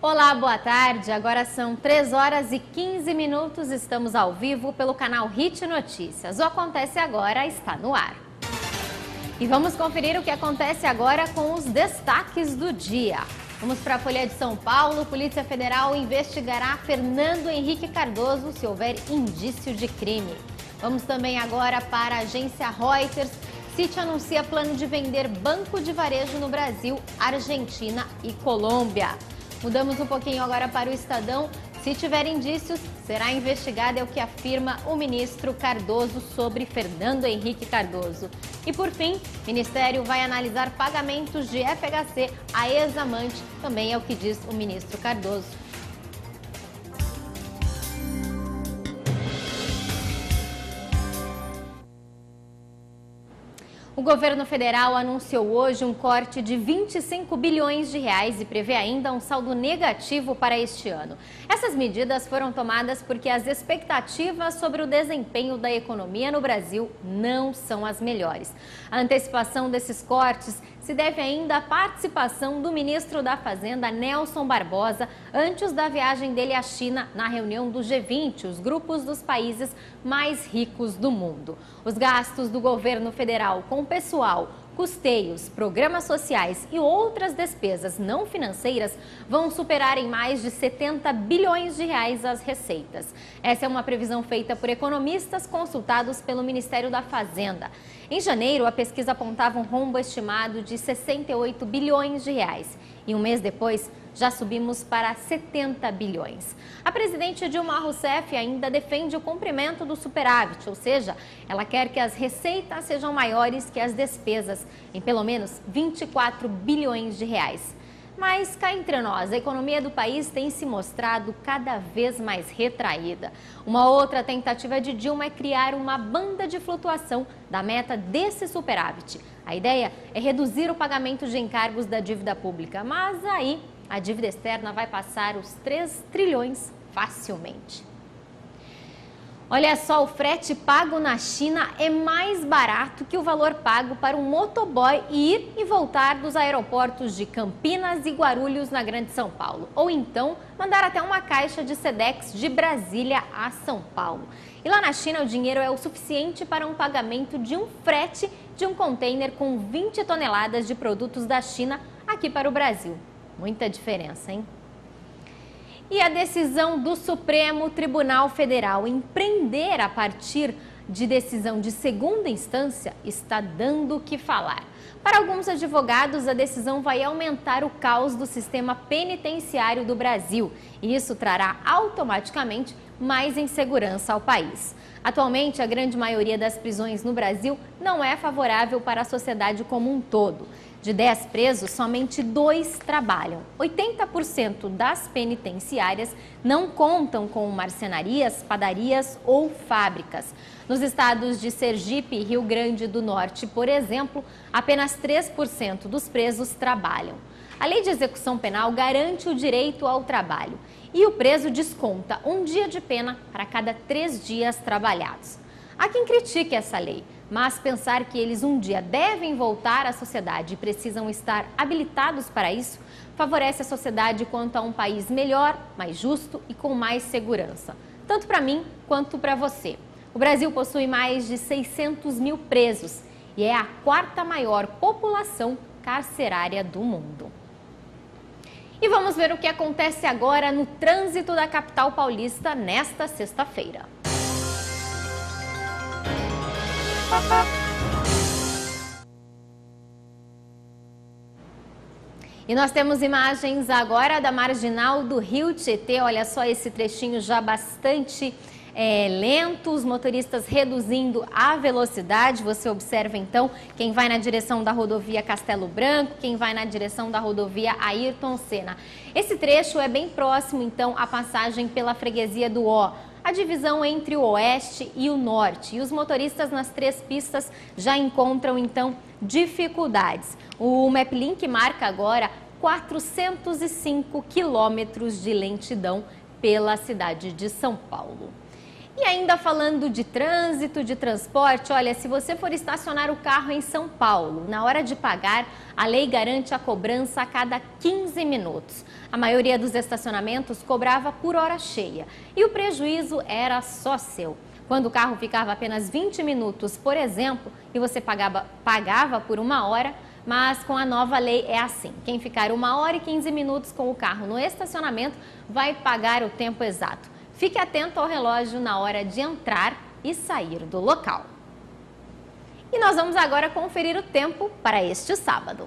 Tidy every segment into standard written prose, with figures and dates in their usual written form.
Olá, boa tarde. Agora são 3 horas e 15 minutos. Estamos ao vivo pelo canal Hit Notícias. O Acontece Agora está no ar. E vamos conferir o que acontece agora com os destaques do dia. Vamos para a Folha de São Paulo. Polícia Federal investigará Fernando Henrique Cardoso se houver indício de crime. Vamos também agora para a agência Reuters. Citi anuncia plano de vender banco de varejo no Brasil, Argentina e Colômbia. Mudamos um pouquinho agora para o Estadão. Se tiver indícios, será investigado, é o que afirma o ministro Cardoso sobre Fernando Henrique Cardoso. E por fim, o Ministério vai analisar pagamentos de FHC a ex-amante, também é o que diz o ministro Cardoso. O governo federal anunciou hoje um corte de 25 bilhões de reais e prevê ainda um saldo negativo para este ano. Essas medidas foram tomadas porque as expectativas sobre o desempenho da economia no Brasil não são as melhores. A antecipação desses cortes se deve ainda à participação do ministro da Fazenda, Nelson Barbosa, antes da viagem dele à China na reunião do G20, os grupos dos países mais ricos do mundo. Os gastos do governo federal com pessoal, custeios, programas sociais e outras despesas não financeiras vão superar em mais de 70 bilhões de reais as receitas. Essa é uma previsão feita por economistas consultados pelo Ministério da Fazenda. Em janeiro, a pesquisa apontava um rombo estimado de 68 bilhões de reais. E um mês depois, já subimos para 70 bilhões. A presidente Dilma Rousseff ainda defende o cumprimento do superávit, ou seja, ela quer que as receitas sejam maiores que as despesas, em pelo menos 24 bilhões de reais. Mas cá entre nós, a economia do país tem se mostrado cada vez mais retraída. Uma outra tentativa de Dilma é criar uma banda de flutuação da meta desse superávit. A ideia é reduzir o pagamento de encargos da dívida pública, mas aí a dívida externa vai passar os 3 trilhões facilmente. Olha só, o frete pago na China é mais barato que o valor pago para um motoboy ir e voltar dos aeroportos de Campinas e Guarulhos, na Grande São Paulo. Ou então, mandar até uma caixa de Sedex de Brasília a São Paulo. E lá na China, o dinheiro é o suficiente para um pagamento de um frete de um container com 20 toneladas de produtos da China aqui para o Brasil. Muita diferença, hein? E a decisão do Supremo Tribunal Federal em prender a partir de decisão de segunda instância está dando o que falar. Para alguns advogados, a decisão vai aumentar o caos do sistema penitenciário do Brasil e isso trará automaticamente mais insegurança ao país. Atualmente, a grande maioria das prisões no Brasil não é favorável para a sociedade como um todo. De 10 presos, somente 2 trabalham. 80% das penitenciárias não contam com marcenarias, padarias ou fábricas. Nos estados de Sergipe e Rio Grande do Norte, por exemplo, apenas 3% dos presos trabalham. A lei de execução penal garante o direito ao trabalho e o preso desconta um dia de pena para cada 3 dias trabalhados. Há quem critique essa lei, mas pensar que eles um dia devem voltar à sociedade e precisam estar habilitados para isso, favorece a sociedade quanto a um país melhor, mais justo e com mais segurança, tanto para mim quanto para você. O Brasil possui mais de 600 mil presos e é a 4ª maior população carcerária do mundo. E vamos ver o que acontece agora no trânsito da capital paulista nesta sexta-feira. E nós temos imagens agora da marginal do Rio Tietê. Olha só esse trechinho já bastante lento, os motoristas reduzindo a velocidade. Você observa então quem vai na direção da rodovia Castelo Branco, quem vai na direção da rodovia Ayrton Senna. Esse trecho é bem próximo então à passagem pela freguesia do Ó, a divisão entre o oeste e o norte. E os motoristas nas 3 pistas já encontram então dificuldades. O Maplink marca agora 405 quilômetros de lentidão pela cidade de São Paulo. E ainda falando de trânsito, de transporte, olha, se você for estacionar o carro em São Paulo, na hora de pagar, a lei garante a cobrança a cada 15 minutos. A maioria dos estacionamentos cobrava por hora cheia e o prejuízo era só seu. Quando o carro ficava apenas 20 minutos, por exemplo, e você pagava por 1 hora, mas com a nova lei é assim. Quem ficar 1 hora e 15 minutos com o carro no estacionamento vai pagar o tempo exato. Fique atento ao relógio na hora de entrar e sair do local. E nós vamos agora conferir o tempo para este sábado.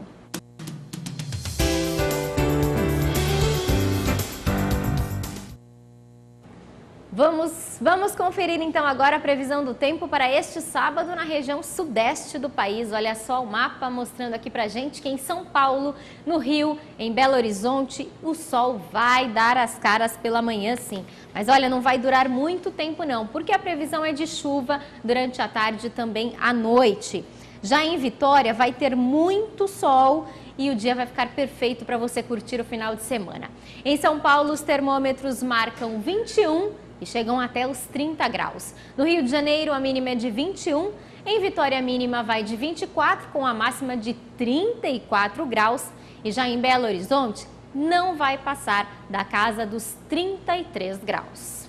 Vamos conferir então agora a previsão do tempo para este sábado na região sudeste do país. Olha só o mapa mostrando aqui pra gente que em São Paulo, no Rio, em Belo Horizonte, o sol vai dar as caras pela manhã sim. Mas olha, não vai durar muito tempo não, porque a previsão é de chuva durante a tarde e também à noite. Já em Vitória vai ter muito sol e o dia vai ficar perfeito para você curtir o final de semana. Em São Paulo, os termômetros marcam 21 e chegam até os 30 graus. No Rio de Janeiro, a mínima é de 21. Em Vitória, a mínima vai de 24, com a máxima de 34 graus. E já em Belo Horizonte, não vai passar da casa dos 33 graus.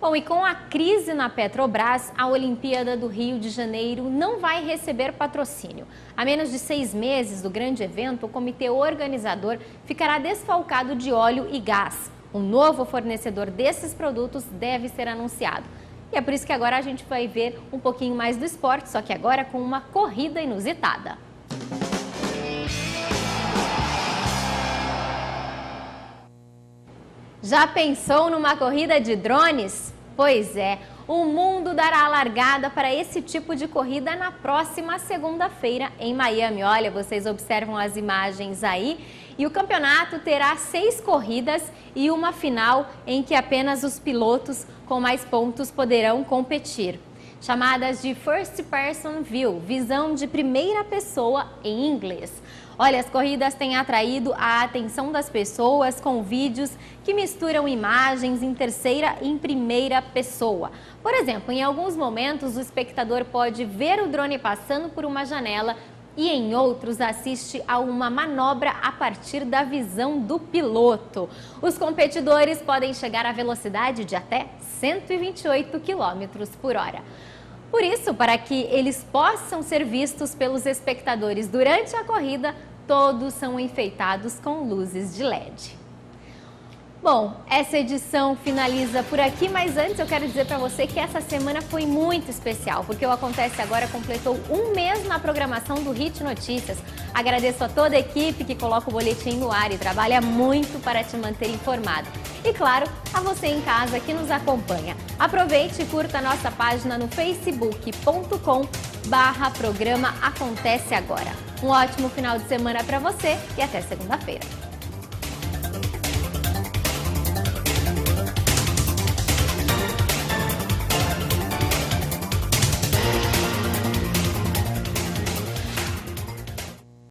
Bom, e com a crise na Petrobras, a Olimpíada do Rio de Janeiro não vai receber patrocínio. A menos de 6 meses do grande evento, o comitê organizador ficará desfalcado de óleo e gás. Um novo fornecedor desses produtos deve ser anunciado. E é por isso que agora a gente vai ver um pouquinho mais do esporte, só que agora com uma corrida inusitada. Já pensou numa corrida de drones? Pois é, o mundo dará a largada para esse tipo de corrida na próxima segunda-feira em Miami. Olha, vocês observam as imagens aí. E o campeonato terá 6 corridas e uma final em que apenas os pilotos com mais pontos poderão competir. Chamadas de First Person View, visão de primeira pessoa em inglês. Olha, as corridas têm atraído a atenção das pessoas com vídeos que misturam imagens em terceira e em primeira pessoa. Por exemplo, em alguns momentos o espectador pode ver o drone passando por uma janela e em outros assiste a uma manobra a partir da visão do piloto. Os competidores podem chegar à velocidade de até 128 km por hora. Por isso, para que eles possam ser vistos pelos espectadores durante a corrida, todos são enfeitados com luzes de LED. Bom, essa edição finaliza por aqui, mas antes eu quero dizer para você que essa semana foi muito especial, porque o Acontece Agora completou 1 mês na programação do Hit Notícias. Agradeço a toda a equipe que coloca o boletim no ar e trabalha muito para te manter informado. E claro, a você em casa que nos acompanha. Aproveite e curta a nossa página no facebook.com/programa Acontece Agora. Um ótimo final de semana para você e até segunda-feira.